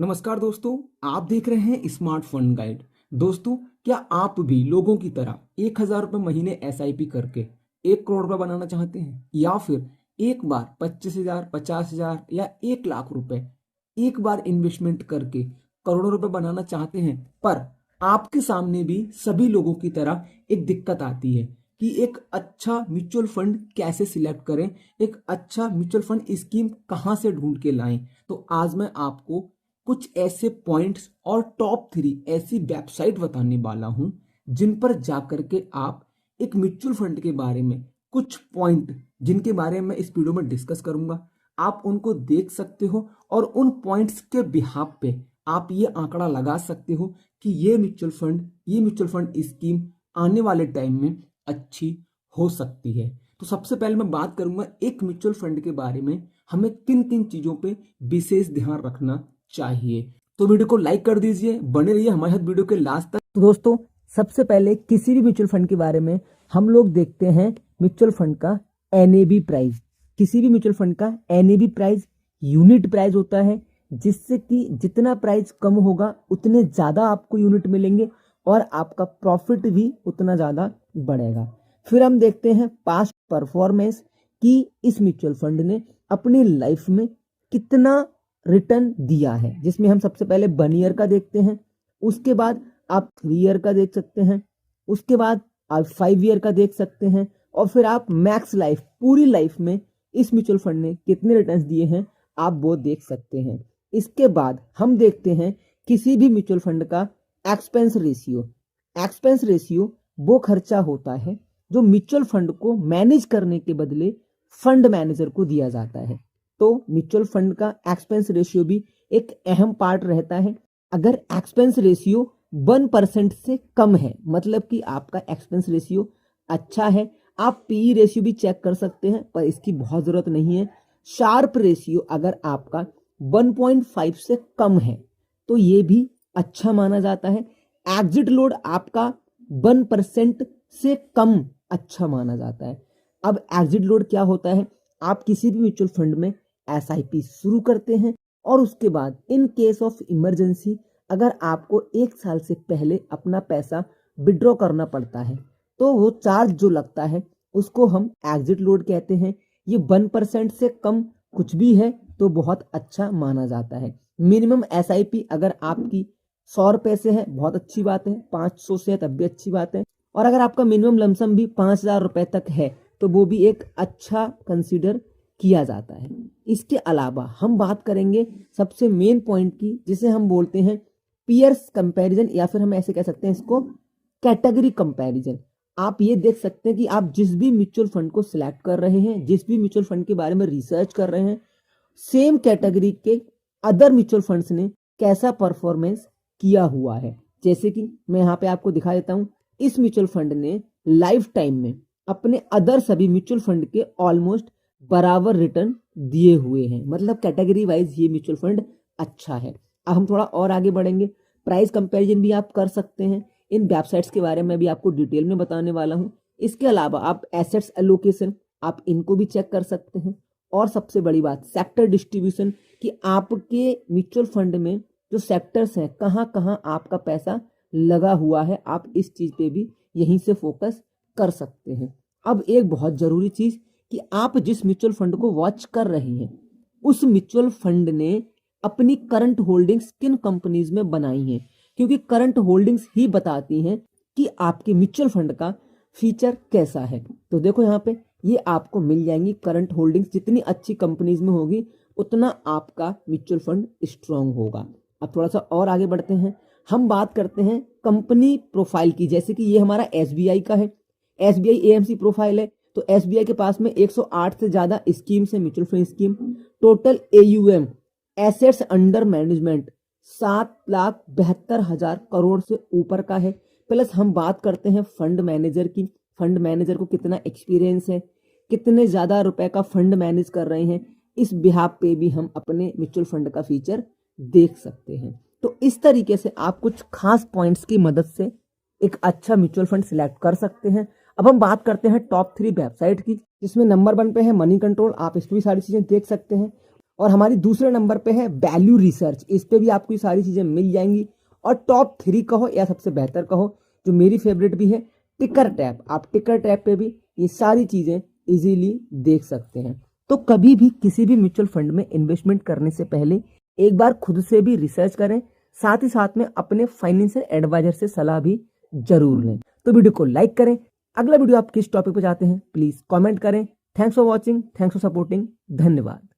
नमस्कार दोस्तों, आप देख रहे हैं स्मार्ट फंड गाइड। दोस्तों, क्या आप भी लोगों की तरह 1,000 रुपये महीने एसआईपी करके 1 करोड़ रुपए बनाना चाहते हैं, या फिर एक बार 25,000, 50,000 या 1 लाख रुपए एक बार इन्वेस्टमेंट करके करोड़ों रुपए बनाना चाहते हैं? पर आपके सामने भी सभी लोगों की तरह एक दिक्कत आती है कि एक अच्छा म्यूचुअल फंड कैसे सिलेक्ट करें, एक अच्छा म्यूचुअल फंड स्कीम कहाँ से ढूंढ के लाएं। तो आज मैं आपको कुछ ऐसे पॉइंट्स और टॉप 3 ऐसी वेबसाइट बताने वाला हूं जिन पर जाकर के आप एक म्यूचुअल फंड के बारे में कुछ पॉइंट, जिनके बारे में इस वीडियो में डिस्कस करूंगा, आप उनको देख सकते हो और उन पॉइंट्स के बिहाफ पे आप ये आंकड़ा लगा सकते हो कि ये म्यूचुअल फंड स्कीम आने वाले टाइम में अच्छी हो सकती है। तो सबसे पहले मैं बात करूंगा एक म्यूचुअल फंड के बारे में हमें किन किन चीजों पे विशेष ध्यान रखना चाहिए। तो वीडियो को लाइक कर दीजिए, बने रहिए हमारे साथ वीडियो के लास्ट तक। तो दोस्तों, सबसे पहले किसी भी म्यूचुअल फंड के बारे में हम लोग देखते हैं म्यूचुअल फंड का एनएबी प्राइस। किसी भी म्यूचुअल फंड का एनएबी प्राइस यूनिट प्राइस होता है, जिससे कि जितना प्राइस कम होगा उतने ज़्यादा आपको यूनिट मिलेंगे और आपका प्रॉफिट भी उतना ज़्यादा बढ़ेगा। फिर हम देखते हैं पास्ट परफॉर्मेंस कि इस म्यूचुअल फंड ने अपनी लाइफ में कितना रिटर्न दिया है, जिसमें हम सबसे पहले 1 ईयर का देखते हैं, उसके बाद आप 3 ईयर का देख सकते हैं, उसके बाद आप 5 ईयर का देख सकते हैं, और फिर आप मैक्स लाइफ, पूरी लाइफ में इस म्यूचुअल फंड ने कितने रिटर्न्स दिए हैं आप वो देख सकते हैं। इसके बाद हम देखते हैं किसी भी म्यूचुअल फंड का एक्सपेंस रेशियो। एक्सपेंस रेशियो वो खर्चा होता है जो म्यूचुअल फंड को मैनेज करने के बदले फंड मैनेजर को दिया जाता है। तो म्यूचुअल फंड का एक्सपेंस रेशियो भी एक अहम पार्ट रहता है। अगर एक्सपेंस रेशियो 1% से कम है, मतलब कि आपका एक्सपेंस रेशियो अच्छा है, आप पीई रेशियो भी चेक कर सकते हैं, पर इसकी बहुत ज़रूरत नहीं है। शार्प रेशियो अगर आपका 1.5 से कम है तो ये भी अच्छा माना जाता है। एग्जिट लोड आपका 1% से कम अच्छा माना जाता है। अब एग्जिट लोड क्या होता है? आप किसी भी म्यूचुअल फंड में एसआईपी शुरू करते हैं और उसके बाद इन केस ऑफ इमरजेंसी अगर आपको 1 साल से पहले अपना पैसा विड्रॉ करना पड़ता है तो वो चार्ज जो लगता है उसको हम एग्जिट लोड कहते हैं। ये 1% से कम कुछ भी है तो बहुत अच्छा माना जाता है। मिनिमम एसआईपी अगर आपकी 100 रुपये से है बहुत अच्छी बात है, 500 से है तब भी अच्छी बात है, और अगर आपका मिनिमम लमसम भी 5,000 रुपये तक है तो वो भी एक अच्छा कंसीडर किया जाता है। इसके अलावा हम बात करेंगे सबसे मेन पॉइंट की, जिसे हम बोलते हैं पीयर्स कंपैरिजन, या फिर हम ऐसे कह सकते हैं इसको कैटेगरी कंपैरिजन। आप ये देख सकते हैं कि आप जिस भी म्यूचुअल फंड को सिलेक्ट कर रहे हैं, जिस भी म्यूचुअल फंड के बारे में रिसर्च कर रहे हैं, सेम कैटेगरी के अदर म्यूचुअल फंड्स ने कैसा परफॉर्मेंस किया हुआ है। जैसे कि मैं यहाँ पे आपको दिखा देता हूँ, इस म्यूचुअल फंड ने लाइफ टाइम में अपने अदर सभी म्यूचुअल फंड के ऑलमोस्ट बराबर रिटर्न दिए हुए हैं, मतलब कैटेगरी वाइज ये म्यूचुअल फंड अच्छा है। अब हम थोड़ा और आगे बढ़ेंगे, प्राइस कंपैरिजन भी आप कर सकते हैं। इन वेबसाइट्स के बारे में भी आपको डिटेल में बताने वाला हूं। इसके अलावा आप एसेट्स एलोकेशन, आप इनको भी चेक कर सकते हैं। और सबसे बड़ी बात सेक्टर डिस्ट्रीब्यूशन, कि आपके म्यूचुअल फंड में जो सेक्टर्स हैं, कहाँ कहाँ आपका पैसा लगा हुआ है, आप इस चीज पे भी यहीं से फोकस कर सकते हैं। अब एक बहुत जरूरी चीज कि आप जिस म्यूचुअल फंड को वॉच कर रहे हैं उस म्यूचुअल फंड ने अपनी करंट होल्डिंग्स किन कंपनीज में बनाई हैं, क्योंकि करंट होल्डिंग्स ही बताती हैं कि आपके म्यूचुअल फंड का फीचर कैसा है। तो देखो यहाँ पे ये आपको मिल जाएंगी करंट होल्डिंग्स। जितनी अच्छी कंपनीज में होगी उतना आपका म्यूचुअल फंड स्ट्रांग होगा। अब थोड़ा सा और आगे बढ़ते हैं, हम बात करते हैं कंपनी प्रोफाइल की। जैसे कि ये हमारा एसबीआई का है, एसबीआई एएमसी प्रोफाइल है, तो एसबीआई के पास में 108 से ज्यादा स्कीम्स है, mutual fund scheme. Total AUM, assets under management 7,72,000 crore से ऊपर का है। प्लस हम बात करते हैं फंड मैनेजर की, फंड मैनेजर को कितना एक्सपीरियंस है, कितने ज्यादा रुपए का फंड मैनेज कर रहे हैं, इस बिहाफ पे भी हम अपने म्यूचुअल फंड का फीचर देख सकते हैं। तो इस तरीके से आप कुछ खास पॉइंट्स की मदद से एक अच्छा म्यूचुअल फंड सिलेक्ट कर सकते हैं। अब हम बात करते हैं टॉप 3 वेबसाइट की, जिसमें नंबर 1 पे है मनी कंट्रोल। आप इस पर भी सारी चीजें देख सकते हैं। और हमारी दूसरे नंबर पे है वैल्यू रिसर्च, इस पे भी आपको ये सारी चीजें मिल जाएंगी। और टॉप 3 कहो या सबसे बेहतर कहो, जो मेरी फेवरेट भी है, टिकर टैप। आप टिकर टैप पे भी ये सारी चीजें इजीली देख सकते हैं। तो कभी भी किसी भी म्यूचुअल फंड में इन्वेस्टमेंट करने से पहले एक बार खुद से भी रिसर्च करें, साथ ही साथ में अपने फाइनेंशियल एडवाइजर से सलाह भी जरूर लें। तो वीडियो को लाइक करें। अगला वीडियो आप किस टॉपिक पर चाहते हैं प्लीज कमेंट करें। Thanks for watching, thanks for supporting, धन्यवाद।